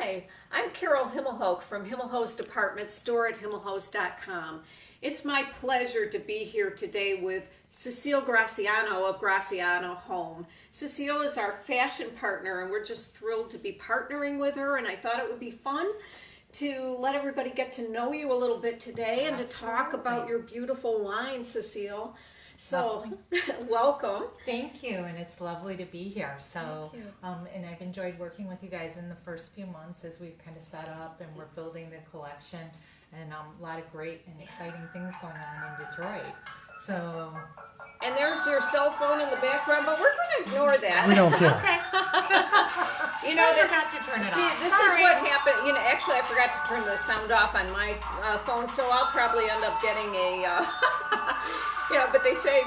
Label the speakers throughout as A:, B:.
A: Hi, I'm Carol Himelhoch from Himelhoch's Department Store at himelhoch.com. It's my pleasure to be here today with Cecile Graziano of Graziano Home. Cecile is our fashion partner, and we're just thrilled to be partnering with her, and I thought it would be fun to let everybody get to know you a little bit today and to talk about your beautiful line, Cecile. So, welcome.
B: Thank you, and it's lovely to be here. So, and I've enjoyed working with you guys in the first few months as we've kind of set up and we're building the collection, and a lot of great and exciting things going on in Detroit. So,
A: and there's your cell phone in the background, but we're going to ignore that.
C: We don't care.
B: You know, I forgot to turn it off.
A: This is what happened. You know, actually, I forgot to turn the sound off on my phone, so I'll probably end up getting a. Yeah, but they say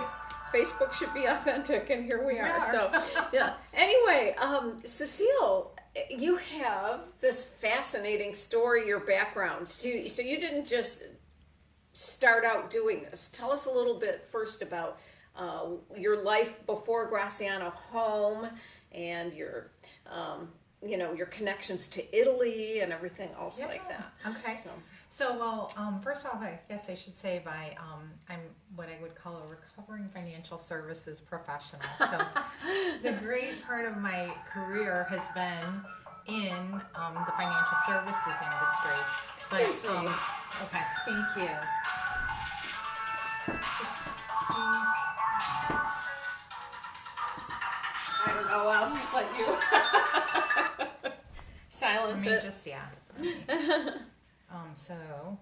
A: Facebook should be authentic, and here we are. So, yeah. Anyway, Cecile, you have this fascinating story, your background. So you didn't just start out doing this. Tell us a little bit first about your life before Graziano Home and your, your connections to Italy and everything else like that.
B: Okay. So, first off, I guess I should say I'm what I would call a recovering financial services professional. So the great part of my career has been in the financial services industry.
A: Excuse me.
B: Okay, thank you.
A: I don't know, I'll let you silence it.
B: So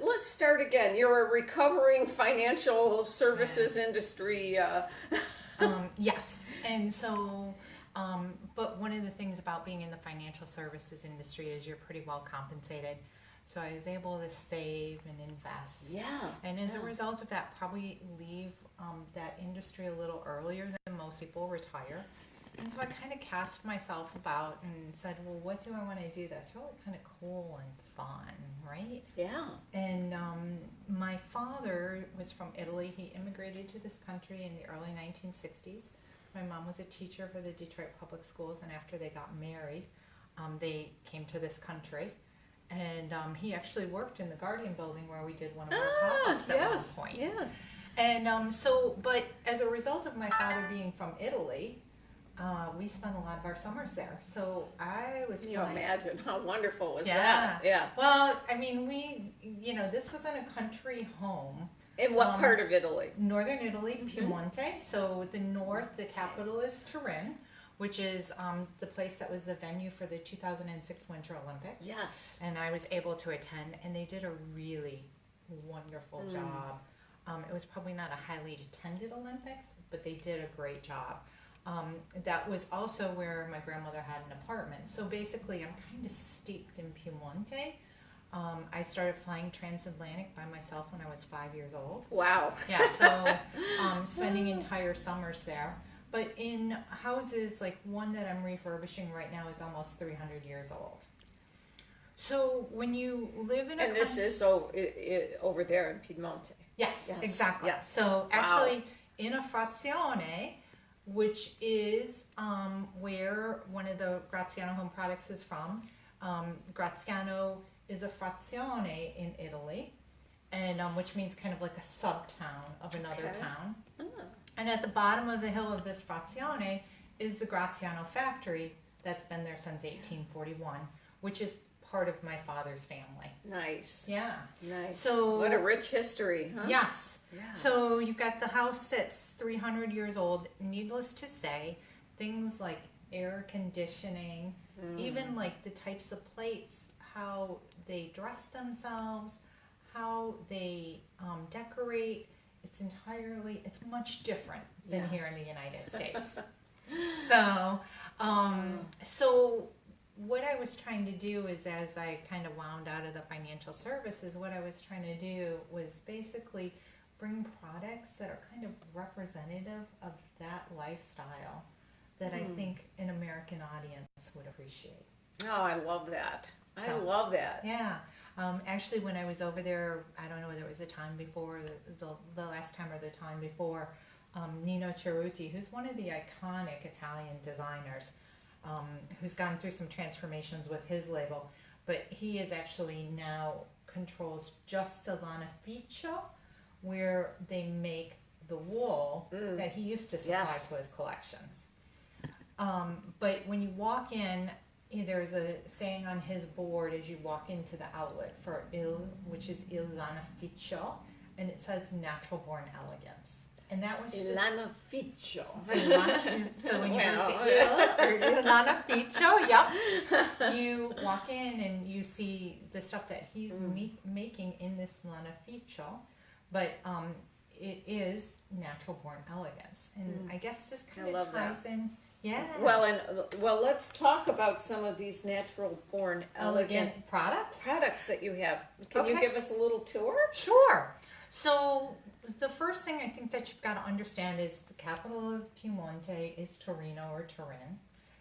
A: let's start again. You're a recovering financial services industry.
B: Yes, and so, but one of the things about being in the financial services industry is you're pretty well compensated. So I was able to save and invest.
A: Yeah.
B: And as a result of that, probably leave that industry a little earlier than most people retire. And so I kind of cast myself about and said, well, what do I want to do that's really kind of cool and fun, right?
A: Yeah.
B: And my father was from Italy. He immigrated to this country in the early 1960s. My mom was a teacher for the Detroit Public Schools, and after they got married, they came to this country. And he actually worked in the Guardian building where we did one of our pop-ups at one point.
A: Yes.
B: And but as a result of my father being from Italy, we spent a lot of our summers there. So I was
A: Can you imagine how wonderful was
B: that?
A: Yeah.
B: Well, I mean, this wasn't a country home.
A: In what part of Italy?
B: Northern Italy, Piemonte. So the north, the capital is Turin, which is the place that was the venue for the 2006 Winter Olympics.
A: Yes.
B: And I was able to attend, and they did a really wonderful job. It was probably not a highly attended Olympics, but they did a great job. That was also where my grandmother had an apartment. So basically, I'm kind of steeped in Piemonte. I started flying transatlantic by myself when I was 5 years old.
A: Wow.
B: Yeah, so spending entire summers there. But in houses, like one that I'm refurbishing right now is almost 300 years old. So when you live in a
A: And this is over there in Piedmont.
B: Yes, exactly.
A: Yes.
B: So actually in a frazione, which is where one of the Graziano Home products is from. Graziano is a frazione in Italy, and which means kind of like a sub-town of another town. And at the bottom of the hill of this frazione is the Graziano factory that's been there since 1841, which is part of my father's family.
A: Nice.
B: Yeah.
A: Nice.
B: So
A: what a rich history, huh?
B: Yes.
A: Yeah.
B: So you've got the house that's 300 years old. Needless to say, things like air conditioning, even like the types of plates, how they dress themselves, how they decorate, it's much different than here in the United States. So what I was trying to do is, as I kind of wound out of the financial services, what I was trying to do was basically bring products that are kind of representative of that lifestyle that I think an American audience would appreciate.
A: Oh, I love that. I love that.
B: Yeah. Actually, when I was over there, I don't know whether it was the time before, the last time or the time before, Nino Cerruti, who's one of the iconic Italian designers, who's gone through some transformations with his label, but he is actually now controls just the lanificio, where they make the wool that he used to supply to his collections. But when you walk in, there's a saying on his board as you walk into the outlet for which is Il Lanificio, and it says natural born elegance. And that was just
A: Lanificio.
B: So when you go to Il Lanificio, yep, you walk in and you see the stuff that he's making in this Lanificio, but it is natural born elegance, and I guess this kind of ties in. Yeah.
A: Well, let's talk about some of these natural born elegant products that you have. Can you give us a little tour?
B: Sure. So the first thing I think that you've got to understand is the capital of Piemonte is Torino or Turin,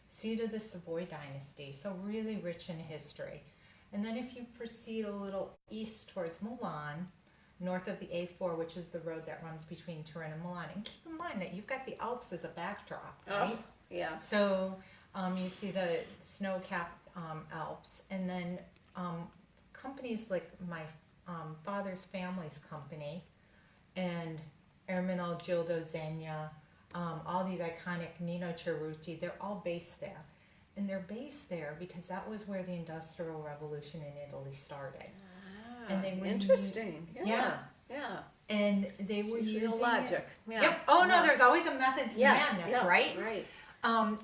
B: seat of the Savoy dynasty, so really rich in history. And then if you proceed a little east towards Milan, north of the A4, which is the road that runs between Turin and Milan, and keep in mind that you've got the Alps as a backdrop, right?
A: Oh, yeah.
B: So you see the snow-capped Alps, and then companies like my father's family's company and Erminal Gildo Zegna, all these iconic Nino Cerruti, they're all based there. And they're based there because that was where the Industrial Revolution in Italy started. And they were
A: interesting. Yeah.
B: And they were using
A: logic.
B: Yeah. Yep. Oh no, there's always a method to madness, right?
A: Right.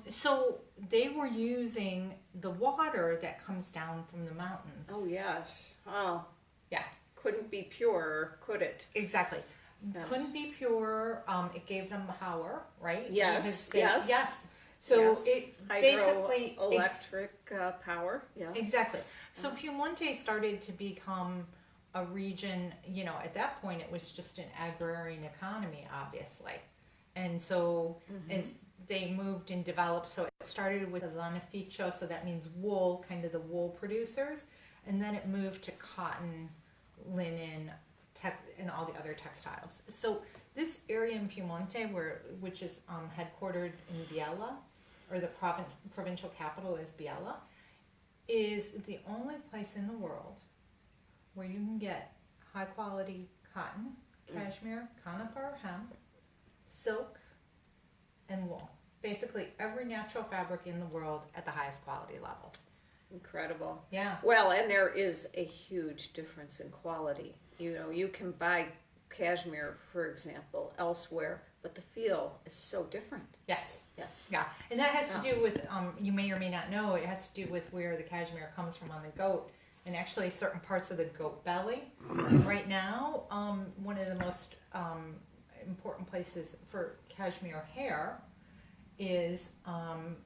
B: So they were using the water that comes down from the mountains.
A: Oh yes. Oh.
B: Yeah.
A: Couldn't be pure, could it?
B: Exactly.
A: Yes.
B: Couldn't be pure. It gave them power, right?
A: Yes.
B: Yes. So it basically
A: electric power. Yes.
B: Exactly. So Piemonte started to become a region, at that point it was just an agrarian economy, obviously. And so as they moved and developed, so it started with a lanificio, so that means wool, kind of the wool producers, and then it moved to cotton, linen, and all the other textiles. So this area in Piemonte, which is headquartered in Biella, or the provincial capital is Biella, is the only place in the world where you can get high quality cotton, cashmere, conifer, hemp, silk, and wool. Basically every natural fabric in the world at the highest quality levels.
A: Incredible.
B: Yeah.
A: Well, and there is a huge difference in quality. You can buy cashmere, for example, elsewhere, but the feel is so different.
B: Yes.
A: Yes.
B: Yeah. And that has to do with, you may or may not know, it has to do with where the cashmere comes from on the goat, and actually certain parts of the goat belly. Right now, one of the most important places for cashmere hair is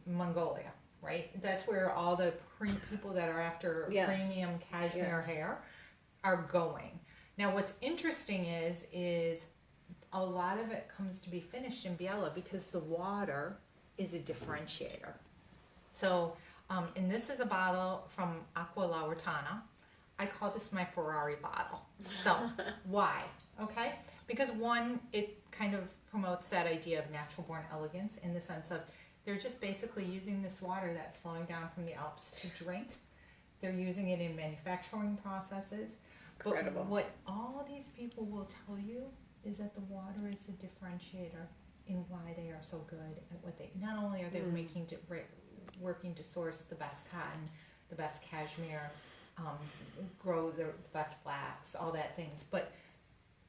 B: Mongolia, right? That's where all the people that are after premium cashmere hair are going. Now, what's interesting is a lot of it comes to be finished in Biella because the water is a differentiator. So, and this is a bottle from Acqua Lauretana. I call this my Ferrari bottle. So, why? Okay? Because one, it kind of promotes that idea of natural born elegance in the sense of they're just basically using this water that's flowing down from the Alps to drink. They're using it in manufacturing processes.
A: Incredible.
B: But what all these people will tell you is that the water is the differentiator in why they are so good at what they, not only are they working to source the best cotton, the best cashmere, grow the best flax, all that things, but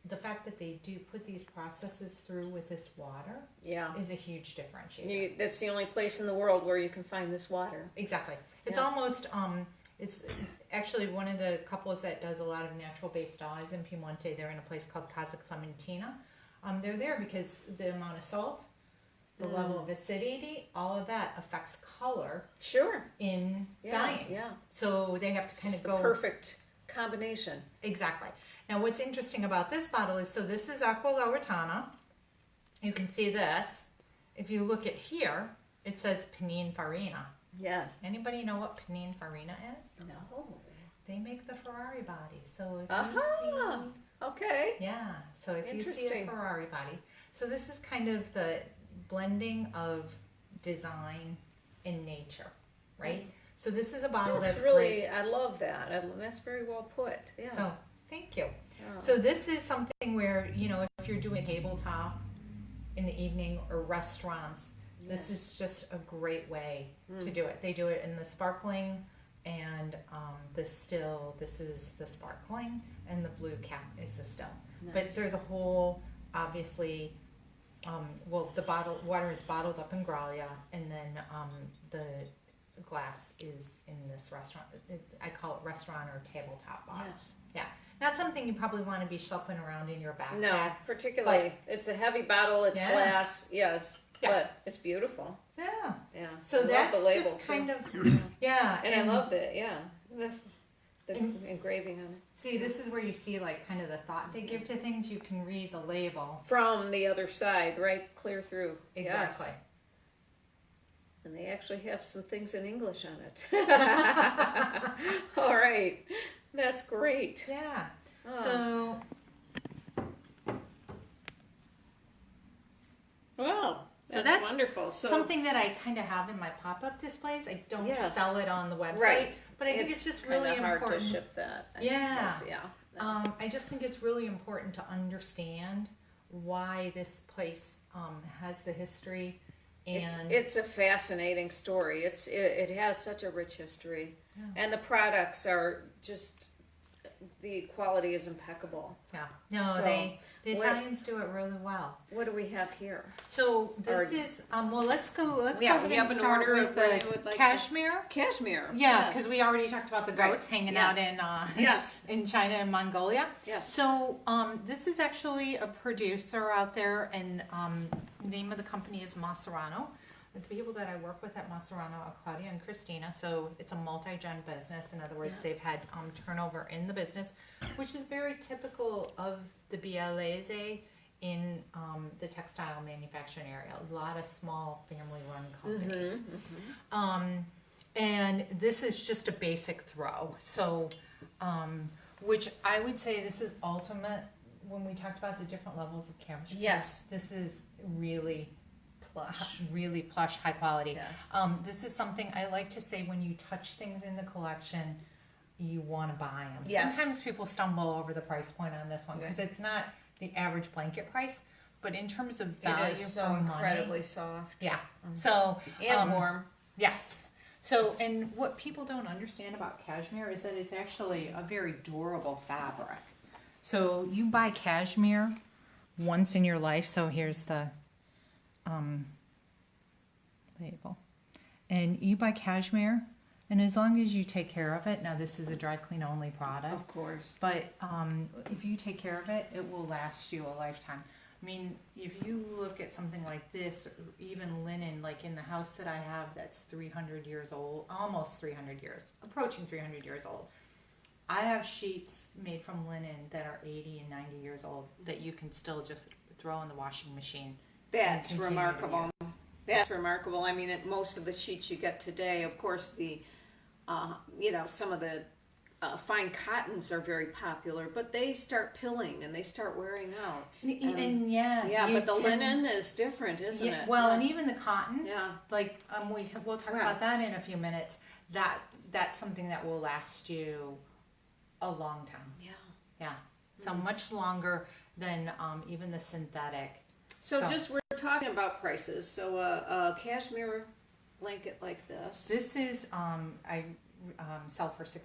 B: the fact that they do put these processes through with this water is a huge differentiator.
A: That's the only place in the world where you can find this water.
B: Exactly. It's almost, it's actually one of the couples that does a lot of natural-based dyes in Piemonte. They're in a place called Casa Clementina. They're there because the amount of salt, the level of acidity, all of that affects color.
A: Sure.
B: In dyeing.
A: Yeah.
B: So they have to kind of go.
A: The perfect combination.
B: Exactly. Now, what's interesting about this bottle is, so this is Acqua Lauretana. You can see this. If you look at here, it says Pininfarina.
A: Yes.
B: Anybody know what Pininfarina is?
A: No.
B: They make the Ferrari body. So if you see...
A: Okay.
B: Yeah. So if you see a Ferrari body. So this is kind of the blending of design in nature, right? So this is a bottle that's
A: really
B: great.
A: I love that. That's very well put. Yeah.
B: So thank you.
A: Yeah.
B: So this is something where, you know, if you're doing a tabletop in the evening or restaurants, this is just a great way to do it. They do it in the sparkling and the still. This is the sparkling and the blue cap is the still.
A: Nice.
B: But there's a whole, obviously, well, the water is bottled up in Graglia, and then the glass is in this restaurant. I call it restaurant or tabletop bottle.
A: Yes.
B: Yeah. Not something you probably want to be schlepping around in your backpack.
A: No, particularly. It's a heavy bottle. It's glass. Yes.
B: Yeah.
A: But it's beautiful.
B: Yeah.
A: Yeah.
B: So
A: I
B: that's
A: love the label
B: just
A: too.
B: kind of, yeah.
A: And I love the engraving on it.
B: See, this is where you see like kind of the thought they give to things. You can read the label.
A: From the other side, right clear through.
B: Exactly.
A: Yes. And they actually have some things in English on it. All right. That's great.
B: Yeah.
A: Oh.
B: So,
A: Well,
B: So
A: that's wonderful. So
B: something that I kind of have in my pop-up displays. I don't sell it on the website,
A: Right.
B: but I think it's just really
A: kinda hard
B: important.
A: to ship that. I
B: Yeah.
A: suppose. Yeah.
B: I just think it's really important to understand why this place has the history, and
A: It's a fascinating story. It has such a rich history, and the products are just the quality is impeccable.
B: yeah, no,
A: So,
B: the Italians do it really well.
A: What do we have here?
B: So this is well, let's go. Let's
A: Yeah,
B: go ahead
A: we
B: and
A: have an
B: start
A: order
B: with
A: of where
B: the
A: you would like to-
B: cashmere.
A: Cashmere.
B: Yeah,
A: Yes.
B: because we already talked about the goats hanging
A: Yes.
B: out in
A: Yes.
B: in China and Mongolia.
A: Yes.
B: So this is actually a producer out there, and the name of the company is Maserano. The people that I work with at Maserano are Claudia and Christina. So it's a multi-gen business. In other words, they've had turnover in the business, which is very typical of the Biellese in the textile manufacturing area. A lot of small family-run companies. And this is just a basic throw. So, which I would say this is ultimate when we talked about the different levels of cashmere.
A: Yes.
B: This is really plush, high quality.
A: Yes.
B: This is something I like to say when you touch things in the collection, you want to buy them.
A: Yes.
B: Sometimes people stumble over the price point on this one because it's not the average blanket price, but in terms of value
A: It is so
B: for
A: incredibly
B: money,
A: soft.
B: yeah. So
A: And warm.
B: yes. So, and what people don't understand about cashmere is that it's actually a very durable fabric. So you buy cashmere once in your life. So here's the label. And you buy cashmere, and as long as you take care of it, now this is a dry clean only product.
A: Of course.
B: But if you take care of it, it will last you a lifetime. I mean, if you look at something like this, or even linen, like in the house that I have that's 300 years old, almost 300 years, approaching 300 years old. I have sheets made from linen that are 80 and 90 years old that you can still just throw in the washing machine.
A: That's
B: and continue to
A: remarkable.
B: use.
A: That's remarkable. I mean, most of the sheets you get today, of course, some of the fine cottons are very popular, but they start pilling and they start wearing out.
B: And yeah,
A: but the linen is different, isn't it?
B: Well, and even the cotton.
A: Yeah.
B: Like we'll talk about that in a few minutes. That's something that will last you a long time.
A: Yeah.
B: Yeah. So much longer than even the synthetic.
A: So just we're talking about prices. So a cashmere blanket like this.
B: This is I sell for $600.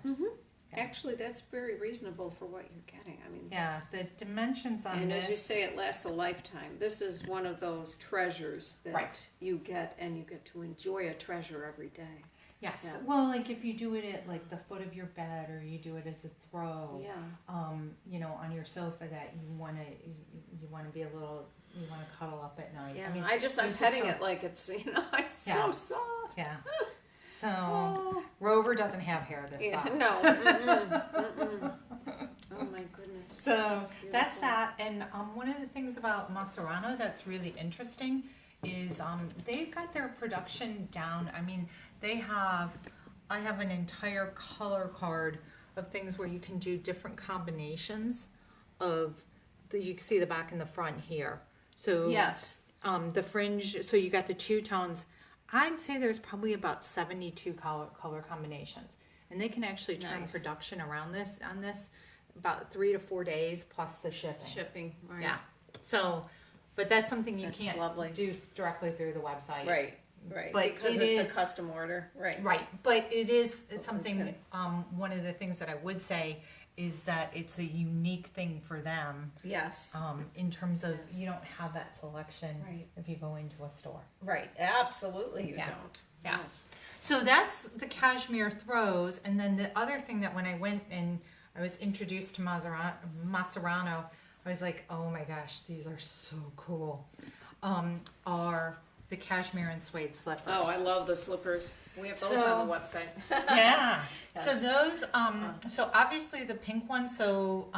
A: Mm-hmm. Yeah. Actually, that's very reasonable for what you're getting. I mean,
B: yeah, the dimensions on
A: and
B: this.
A: as you say, it lasts a lifetime. This is one of those treasures that you get, and you get to enjoy a treasure every day.
B: Yes.
A: Yeah.
B: Well, like if you do it at like the foot of your bed, or you do it as a throw.
A: Yeah.
B: On your sofa that you want to be a little, you want to cuddle up at night.
A: Yeah.
B: I mean,
A: I'm petting it like it's it's so soft.
B: Yeah. So Rover doesn't have hair this soft.
A: No. Oh my goodness.
B: So that's that. And one of the things about Maserano that's really interesting is they've got their production down. I mean, I have an entire color card of things where you can do different combinations of you can see the back and the front here. So
A: yes.
B: The fringe, so you got the two tones. I'd say there's probably about 72 color combinations, and they can actually turn
A: Nice.
B: production around this on this about 3 to 4 days plus the shipping.
A: Shipping, right.
B: Yeah. So, but that's something you
A: That's
B: can't
A: lovely.
B: do directly through the website.
A: Right, right.
B: But
A: Because
B: it
A: it's
B: is-
A: a custom order, right.
B: Right, but it's something,
A: Okay.
B: one of the things that I would say is that it's a unique thing for them,
A: Yes,
B: in terms of,
A: Yes.
B: you don't have that selection
A: Right.
B: if you go into a store.
A: right. Absolutely, you
B: Yeah.
A: don't.
B: Yeah.
A: Yes.
B: So that's the cashmere throws, and then the other thing that when I went and I was introduced to Maserano, I was like, oh my gosh, these are so cool, are the cashmere and suede slippers.
A: Oh, I love the slippers. We have those
B: So-
A: on the website.
B: Yeah.
A: Yes.
B: So those, so obviously the pink one, so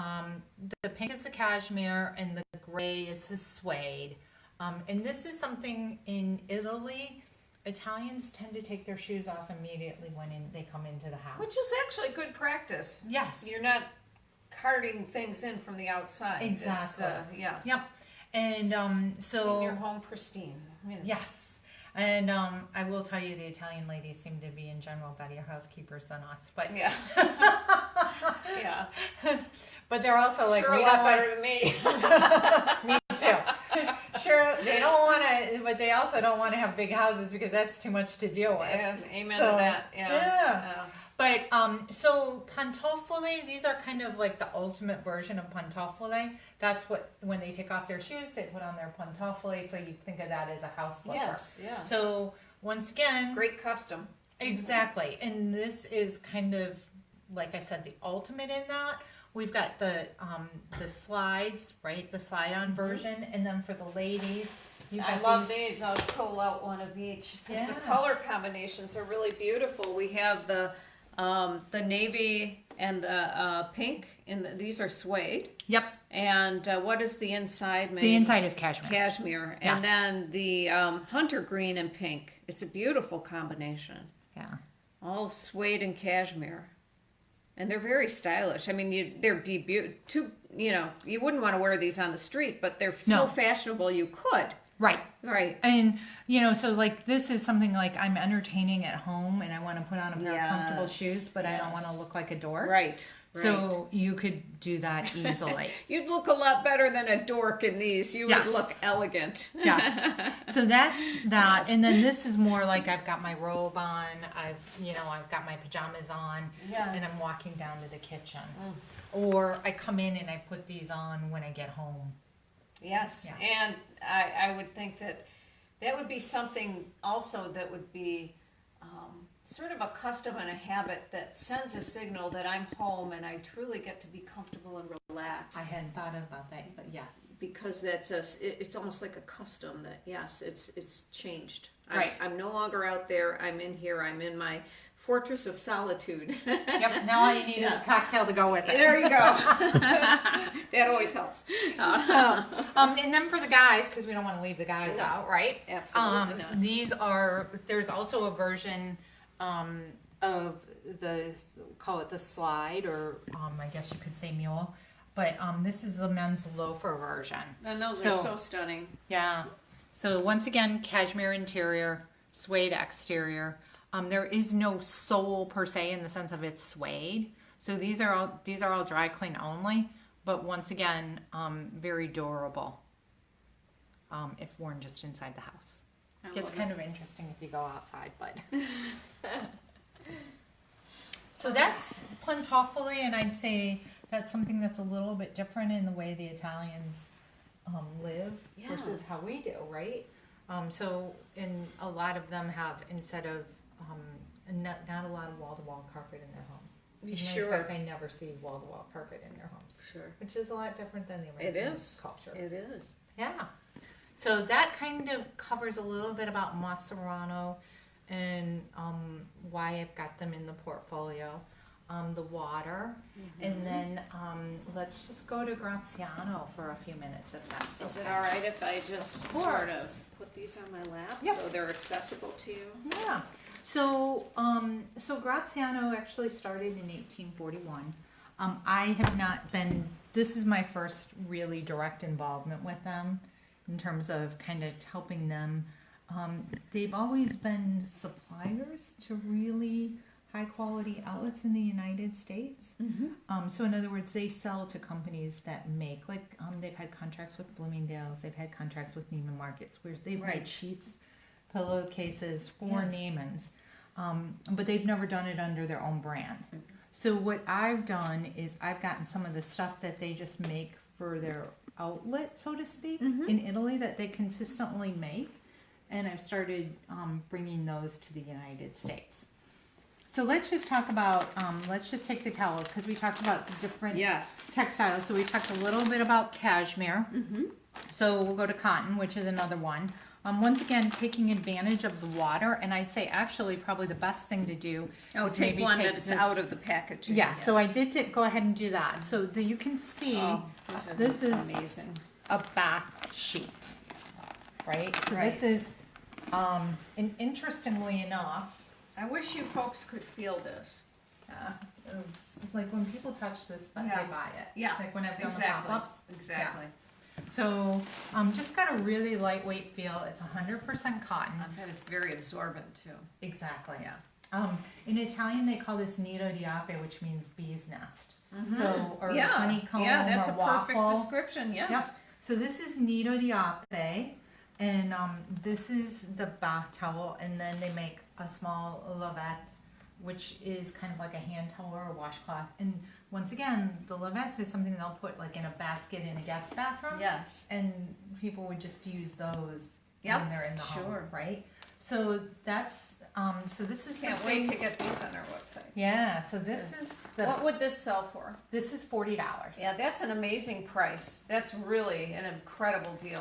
B: the pink is the cashmere and the gray is the suede. And this is something in Italy, Italians tend to take their shoes off immediately when they come into the house.
A: Which is actually good practice.
B: Yes.
A: You're not carting things in from the outside.
B: Exactly.
A: It's, yes.
B: Yep. And so
A: Keep your home pristine.
B: yes. And I will tell you, the Italian ladies seem to be in general better housekeepers than us, but
A: Yeah. Yeah.
B: but they're also like,
A: Sure,
B: we
A: a
B: don't
A: lot
B: want
A: better than me.
B: me too. Sure, they don't want to, but they also don't want to have big houses because that's too much to deal with.
A: Yeah, amen
B: So,
A: to that. Yeah.
B: yeah. But so pantofole, these are kind of like the ultimate version of pantofole. That's what, when they take off their shoes, they put on their pantofole. So you think of that as a house slipper.
A: Yes, yes.
B: So once again,
A: Great custom.
B: exactly. And this is kind of, like I said, the ultimate in that. We've got the slides, right? The slide-on version, and then for the ladies, you've got
A: I love these. I'll pull out one of each because the
B: Yeah.
A: color combinations are really beautiful. We have the navy and the pink, and these are suede.
B: Yep.
A: And what is the inside made?
B: The inside is cashmere.
A: Cashmere.
B: Yes.
A: And then the hunter green and pink. It's a beautiful combination.
B: Yeah.
A: All suede and cashmere. And they're very stylish. I mean, they'd be you wouldn't want to wear these on the street, but they're so
B: No.
A: fashionable you could.
B: Right.
A: Right.
B: And, so like this is something like I'm entertaining at home and I want to put on a pair of comfortable
A: Yes,
B: shoes, but I don't want to
A: yes.
B: look like a dork.
A: Right.
B: So you could do that easily.
A: You'd look a lot better than a dork in these. You
B: Yes.
A: would look elegant.
B: Yes. So that's that.
A: Yes.
B: And then this is more like I've got my robe on, I've got my pajamas on,
A: Yes.
B: and I'm walking down to the kitchen. Or I come in and I put these on when I get home.
A: Yes.
B: Yeah.
A: And I would think that would be something also that would be sort of a custom and a habit that sends a signal that I'm home and I truly get to be comfortable and relaxed.
B: I hadn't thought about that, but yes.
A: Because it's almost like a custom that yes, it's changed.
B: Right.
A: I'm no longer out there. I'm in here. I'm in my fortress of solitude.
B: Yep, now all you need is a cocktail to go with it.
A: There you go. That always helps.
B: And then for the guys, because we don't want to leave the guys
A: No.
B: out, right?
A: Absolutely not.
B: There's also a version of call it the slide, or I guess you could say mule. But this is the men's loafer version.
A: And those are so stunning.
B: Yeah. So once again, cashmere interior, suede exterior. There is no sole per se in the sense of it's suede. So these are all dry clean only. But once again, very durable. If worn just inside the house. Gets kind of interesting if you go outside, but. So that's pantofole, and I'd say that's something that's a little bit different in the way the Italians live versus
A: Yes.
B: how we do, right? So, and a lot of them have, instead of not a lot of wall-to-wall carpet in their homes. As a matter of
A: Sure.
B: fact, I never see wall-to-wall carpet in their homes,
A: Sure.
B: which is a lot different than the
A: It
B: American
A: is.
B: culture.
A: It is.
B: Yeah. So that kind of covers a little bit about Maserano and why I've got them in the portfolio. The water. And then let's just go to Graziano for a few minutes if that's
A: Is
B: okay.
A: it all right if I just
B: course.
A: sort of put these on my lap
B: Yep.
A: so they're accessible to you?
B: Yeah. So, so Graziano actually started in 1841. I have not been, this is my first really direct involvement with them in terms of kind of helping them they've always been suppliers to really high quality outlets in the United States. So in other words, they sell to companies that make, like they've had contracts with Bloomingdale's, they've had contracts with Neiman Marcus, where they've made sheets, pillowcases for Neiman's, but they've never done it under their own brand. So what I've done is I've gotten some of the stuff that they just make for their outlet, so to speak, in Italy that they consistently make, and I've started bringing those to the United States. So let's just talk about, let's just take the towels, because we talked about the different textiles. So we talked a little bit about cashmere. So we'll go to cotton, which is another one. Once again, taking advantage of the water, and I'd say actually probably the best thing to do is
A: take
B: maybe
A: one
B: take
A: that's
B: this,
A: out of the packaging.
B: Yeah, so I did go ahead and do that. So you can see this is
A: amazing.
B: a back sheet, right? So this is, and interestingly enough,
A: I wish you folks could feel this.
B: it's like when people touch this, but they buy it.
A: Yeah,
B: like when I've done the
A: exactly.
B: pop-ups.
A: Exactly.
B: So just got a really lightweight feel. It's 100% cotton.
A: I bet it's very absorbent too.
B: Exactly. Yeah. In Italian, they call this nido di ape, which means bee's nest. So or honeycomb
A: that's
B: or
A: a
B: waffle.
A: perfect description. Yes.
B: Yep. So this is nido di ape, and this is the bath towel, and then they make a small lavette, which is kind of like a hand towel or a washcloth. And once again, the lavettes is something they'll put like in a basket in a guest bathroom.
A: Yes.
B: And people would just use those when they're in the home, right? So that's so this is
A: Can't wait to get these on our website.
B: Yeah. So this is the.
A: What would this sell for?
B: This is $40.
A: Yeah, that's an amazing price. That's really an incredible deal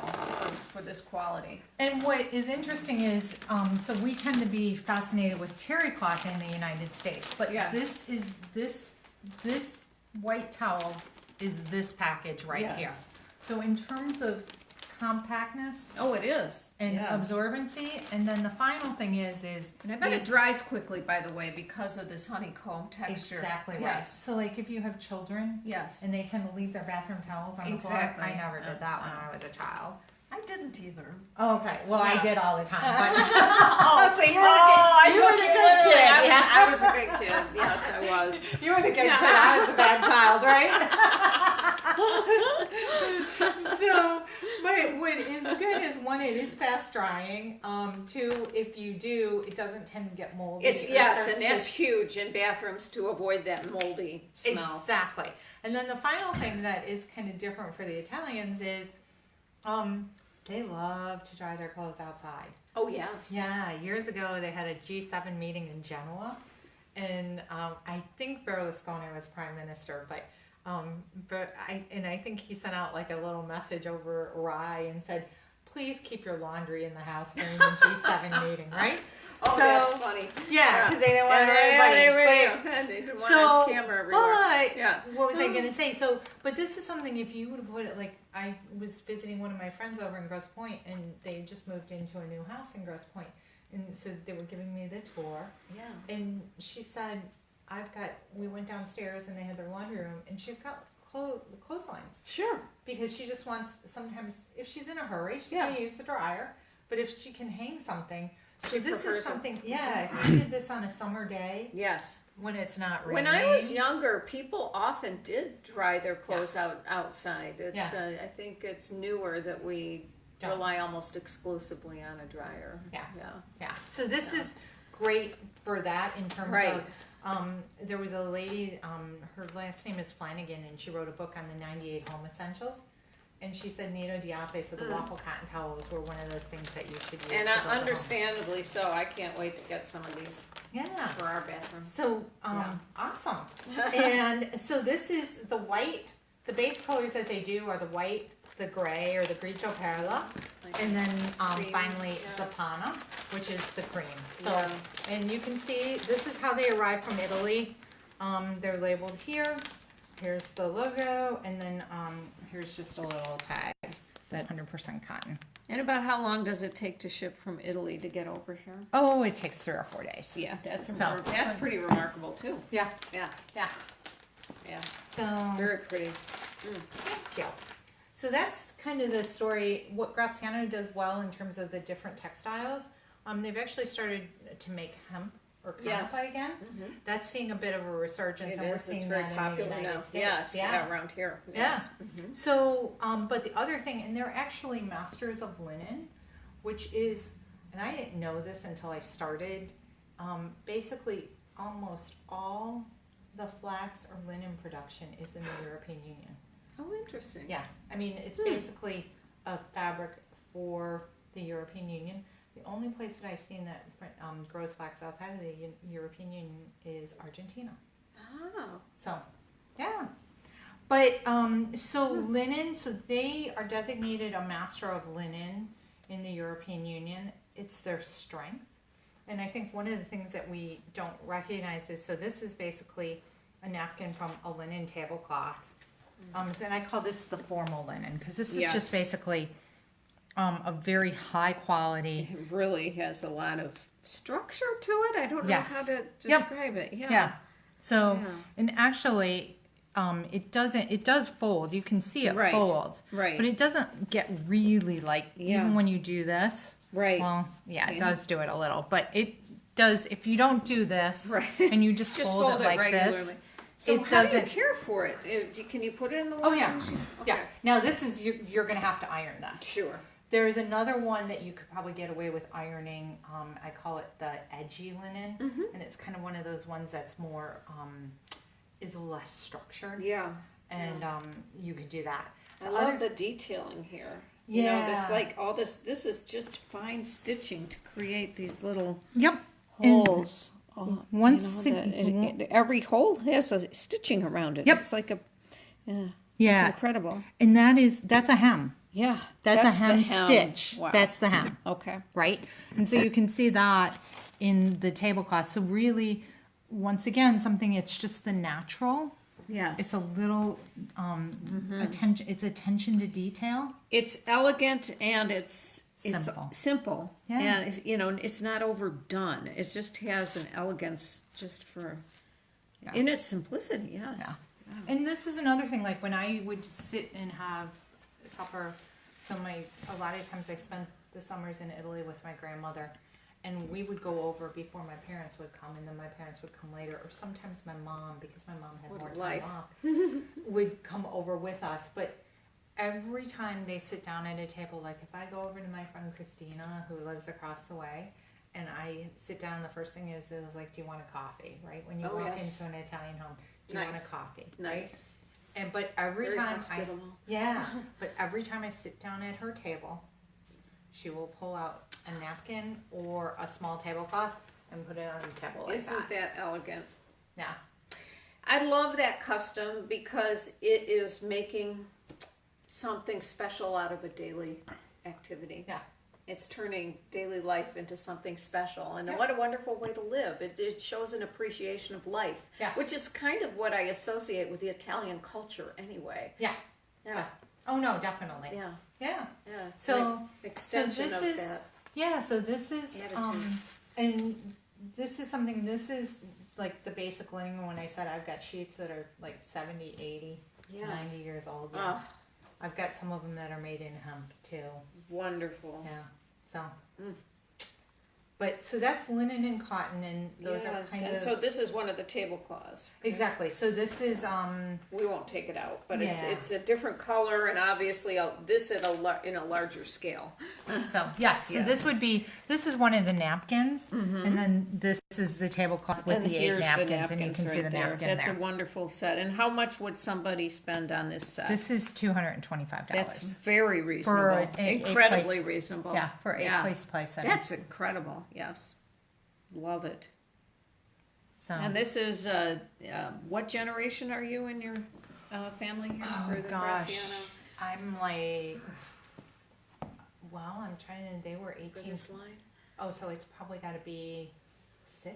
A: for this quality.
B: And what is interesting is, so we tend to be fascinated with terry cloth in the United States, but this white towel is this package right here. So in terms of compactness,
A: it is,
B: and absorbency, and then the final thing is,
A: and I bet it dries quickly, by the way, because of this honeycomb texture.
B: Exactly right. So like if you have children, and they tend to leave their bathroom towels on the floor. I never did that when I was a child.
A: I didn't either.
B: Oh, okay. Well, I did all the time. But
A: so you were the good kid. I was a good kid. Yes, I was.
B: You were the good kid. I was the bad child, right? So, but what is good is, one, it is fast drying. Two, if you do, it doesn't tend to get moldy.
A: And that's huge in bathrooms to avoid that moldy smell.
B: Exactly. And then the final thing that is kind of different for the Italians is, they love to dry their clothes outside.
A: Oh, yes.
B: Yeah, years ago they had a G7 meeting in Genoa, and I think Berlusconi was prime minister, but I think he sent out like a little message over Rye and said, "Please keep your laundry in the house during the G7 meeting," right?
A: Oh, so, that's funny.
B: Yeah, because they didn't want everybody.
A: They didn't want on camera everywhere.
B: But what was I going to say? So, but this is something, if you would put it, like, I was visiting one of my friends over in Grosse Pointe, and they just moved into a new house in Grosse Pointe, and so they were giving me the tour.
A: Yeah.
B: And she said, we went downstairs and they had their laundry room, and she's got clotheslines.
A: Sure.
B: Because she just wants, sometimes, if she's in a hurry, she's going to use the dryer, but if she can hang something. So this is something, if you did this on a summer day, when it's not raining.
A: When I was younger, people often did dry their clothes outside. It's I think it's newer that we rely almost exclusively on a dryer.
B: Yeah. So this is great for that in terms of, there was a lady, her last name is Flanagan, and she wrote a book on the 98 home essentials. And she said nido di ape, so the waffle cotton towels were one of those things that you should use.
A: And understandably so. I can't wait to get some of these for our bathroom.
B: So, awesome. And so this is the white. The base colors that they do are the white, the gray, or the grigio perla. And then finally the panna, which is the cream. So, and you can see, this is how they arrive from Italy. They're labeled here. Here's the logo, and then here's just a little tag, that 100% cotton.
A: And about how long does it take to ship from Italy to get over here?
B: Oh, it takes 3 or 4 days.
A: Yeah, that's pretty remarkable too.
B: Yeah. So
A: very pretty.
B: Thank you. So that's kind of the story. What Graziano does well in terms of the different textiles, they've actually started to make hemp or canapa again. Mm-hmm. That's seeing a bit of a resurgence, and we're seeing
A: very
B: that
A: popular
B: in the United
A: now.
B: States.
A: Yes, yeah, around here. Yes.
B: Yeah. Mm-hmm. So, but the other thing, and they're actually masters of linen, which is, and I didn't know this until I started, basically almost all the flax or linen production is in the European Union.
A: Oh, interesting.
B: Yeah. I mean, it's basically a fabric for the European Union. The only place that I've seen that grows flax outside of the European Union is Argentina.
A: Oh.
B: So, yeah. But, so linen, so they are designated a master of linen in the European Union. It's their strength. And I think one of the things that we don't recognize is, so this is basically a napkin from a linen tablecloth. And I call this the formal linen, because this is just basically a very high quality.
A: It really has a lot of structure to it. I don't know how to describe it.
B: Yeah. So, and actually, it does fold. You can see it folds. Right. But it doesn't get really light, even when you do this.
A: Right.
B: Well, it does do it a little, but it does, if you don't do this, and you just fold it like
A: regularly.
B: this.
A: So how do you care for it? Can you put it in the washing machine? Okay.
B: Yeah. Now this is, you're going to have to iron that.
A: Sure.
B: There's another one that you could probably get away with ironing. I call it the edgy linen, and it's kind of one of those ones that's more, is less structured.
A: Yeah.
B: And you could do that.
A: I love the detailing here. You know, this like all this is just fine stitching to create these little holes. Every hole has a stitching around it. It's like it's incredible.
B: And that's a hem.
A: Yeah,
B: that's a hem stitch.
A: Wow.
B: That's the hem.
A: Okay.
B: Right? And so you can see that in the tablecloth. So really, once again, something, it's just the natural.
A: Yes.
B: It's a little attention. It's attention to detail.
A: It's elegant and it's simple.
B: Yeah.
A: And it's not overdone. It just has an elegance just for in its simplicity. Yes.
B: Yeah. Wow. And this is another thing. Like when I would sit and have supper, a lot of times I spent the summers in Italy with my grandmother. And we would go over before my parents would come, and then my parents would come later. Or sometimes my mom, because my mom had more time off, would come over with us. But every time they sit down at a table, like if I go over to my friend Christina, who lives across the way, and I sit down, the first thing is like, do you want a coffee, right? When you walk into an Italian home, do you want a coffee, right? But every time but every time I sit down at her table, she will pull out a napkin or a small tablecloth and put it on the table like
A: Isn't that elegant?
B: Yeah.
A: I love that custom because it is making something special out of a daily activity.
B: Yeah.
A: It's turning daily life into something special. And what a wonderful way to live. It shows an appreciation of life, which is kind of what I associate with the Italian culture anyway.
B: Yeah.
A: Yeah.
B: Oh, no, definitely.
A: Yeah.
B: Yeah.
A: Yeah. It's
B: so,
A: like extension of that.
B: Yeah, so this is,
A: attitude.
B: and this is something, this is like the basic linen. When I said I've got sheets that are like 70, 80, 90 years old. Yeah. I've got some of them that are made in hemp too.
A: Wonderful.
B: Yeah. So. But so that's linen and cotton, and those are kind of.
A: So this is one of the tablecloths.
B: Exactly. So this is
A: We won't take it out, but it's a different color, and obviously this in a larger scale.
B: So so this is one of the napkins, and then this is the tablecloth with the 8 napkins, and you can see the napkin there.
A: That's a wonderful set. And how much would somebody spend on this set?
B: This is $225.
A: That's very reasonable. Incredibly reasonable.
B: Yeah, for 8 place.
A: That's incredible. Yes. Love it.
B: So.
A: And this is, what generation are you in your family here for the Graziano?
B: I'm like, I'm trying to, they were 18.
A: Goodness line?
B: Oh, so it's probably got to be 6th.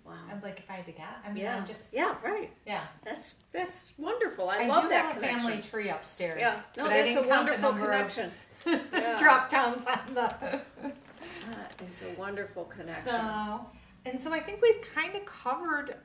A: Wow.
B: I'm like, if I had to guess. I mean, I'm just.
A: Yeah, right.
B: Yeah.
A: That's wonderful. I love that connection.
B: I do have a family tree upstairs.
A: Yeah. No, that's a wonderful connection.
B: Drop downs on the.
A: It's a wonderful connection.
B: So I think we've kind of covered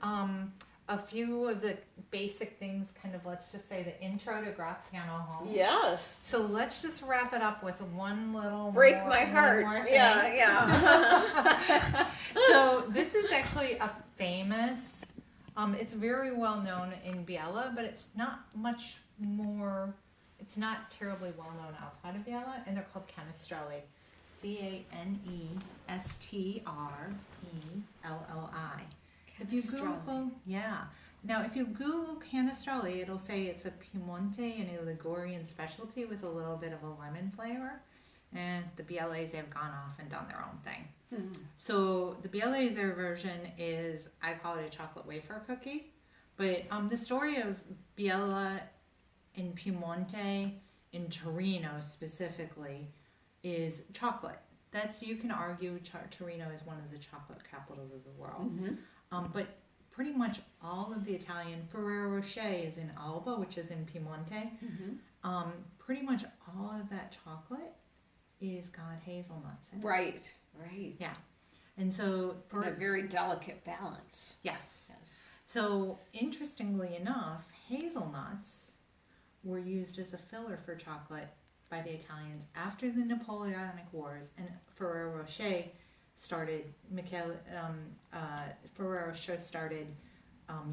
B: a few of the basic things, kind of, let's just say the intro to Graziano Home.
A: Yes.
B: So let's just wrap it up with one little
A: Break
B: more,
A: my heart.
B: one more thing.
A: Yeah.
B: So this is actually a famous, it's very well known in Biella, but it's not much more, it's not terribly well known outside of Biella, and they're called canestrelli. Canestrelli. If you Google, now if you Google canestrelli, it'll say it's a Piemonte and a Ligurian specialty with a little bit of a lemon flavor. And the Biellese have gone off and done their own thing. Mm-hmm. So the Biellese version is, I call it a chocolate wafer cookie. But the story of Biella in Piemonte, in Torino specifically, is chocolate. You can argue Torino is one of the chocolate capitals of the world. Mm-hmm. But pretty much all of the Italian, Ferrero Rocher is in Alba, which is in Piemonte. Mm-hmm. Pretty much all of that chocolate is got hazelnuts in it.
A: Right.
B: Yeah. And so
A: for a very delicate balance.
B: Yes. So interestingly enough, hazelnuts were used as a filler for chocolate by the Italians after the Napoleonic Wars, and Ferrero Rocher started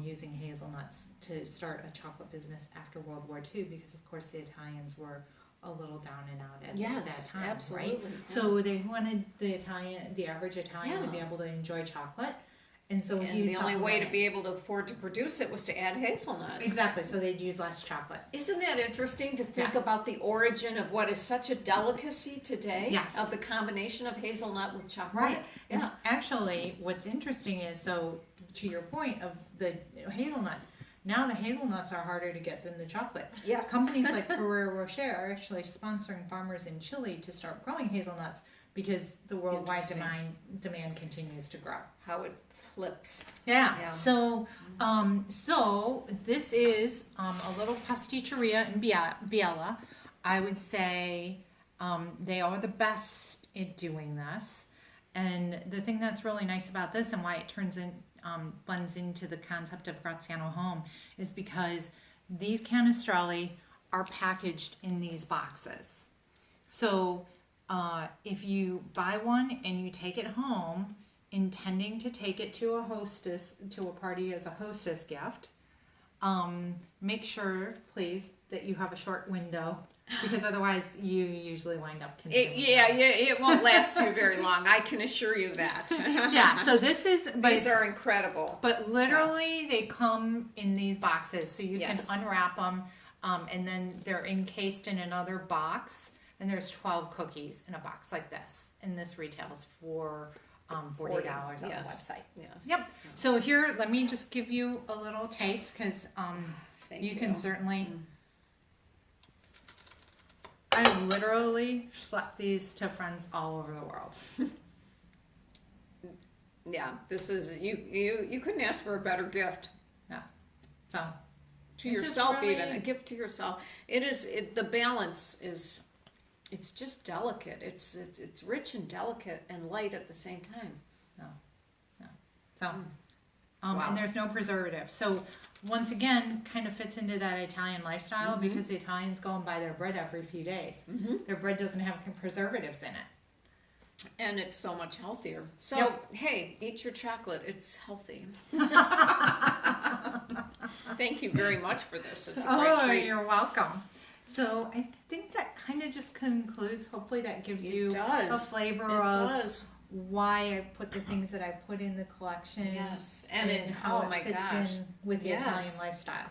B: using hazelnuts to start a chocolate business after World War II, because of course the Italians were a little down and out at that time,
A: absolutely.
B: Right? Yeah. So they wanted the average Italian to be able to enjoy chocolate. And so
A: the only way to be able to afford to produce it was to add hazelnuts.
B: Exactly, so they'd use less chocolate.
A: Isn't that interesting to think about the origin of what is such a delicacy today?
B: Yes.
A: Of the combination of hazelnut with chocolate?
B: Right. Yeah. And actually, what's interesting is, so to your point of the hazelnuts, now the hazelnuts are harder to get than the chocolate.
A: Yeah.
B: Companies like Ferrero Rocher are actually sponsoring farmers in Chile to start growing hazelnuts because the worldwide demand continues to grow.
A: How it flips.
B: Yeah. So, so this is a little pasticceria in Biella. I would say they are the best at doing this. And the thing that's really nice about this and why it blends into the concept of Graziano Home is because these canestrelli are packaged in these boxes. So if you buy one and you take it home, intending to take it to a party as a hostess gift, make sure, please, that you have a short window, because otherwise you usually wind up consuming
A: it won't last you very long. I can assure you that.
B: Yeah, so these
A: are incredible.
B: But literally, they come in these boxes, so you can unwrap them, and then they're encased in another box, and there's 12 cookies in a box like this, and this retails for $40 on the website.
A: Yes.
B: Yep. So here, let me just give you a little taste, because you can certainly. I literally schlepped these to friends all over the world.
A: Yeah, this is you couldn't ask for a better gift.
B: Yeah. So
A: to yourself, really, even a gift to yourself. The balance is. It's just delicate. It's rich and delicate and light at the same time.
B: No. So, and there's no preservative. So, once again, kind of fits into that Italian lifestyle, because the Italians go and buy their bread every few days. Mm-hmm. Their bread doesn't have preservatives in it.
A: And it's so much healthier. So, hey, eat your chocolate. It's healthy. Thank you very much for this. It's a great treat.
B: You're welcome. So I think that kind of just concludes. Hopefully that gives you a flavor of why I put the things that I put in the collection.
A: Yes,
B: and how it fits in with the Italian lifestyle.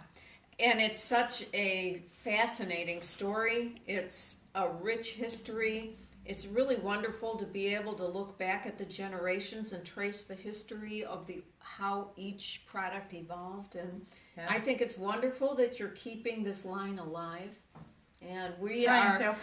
A: And it's such a fascinating story. It's a rich history. It's really wonderful to be able to look back at the generations and trace the history of how each product evolved. And I think it's wonderful that you're keeping this line alive. And we are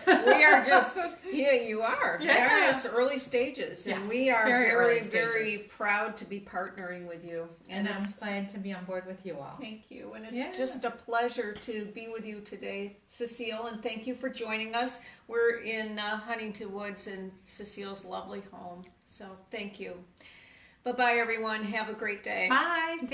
A: just, you are.
B: Yeah.
A: It's early stages. And we are very proud to be partnering with you.
B: And I'm glad to be on board with you all.
A: Thank you. And it's just a pleasure to be with you today, Cecile. And thank you for joining us. We're in Huntington Woods in Cecile's lovely home. So thank you. Bye-bye, everyone. Have a great day.
B: Bye. Thank you.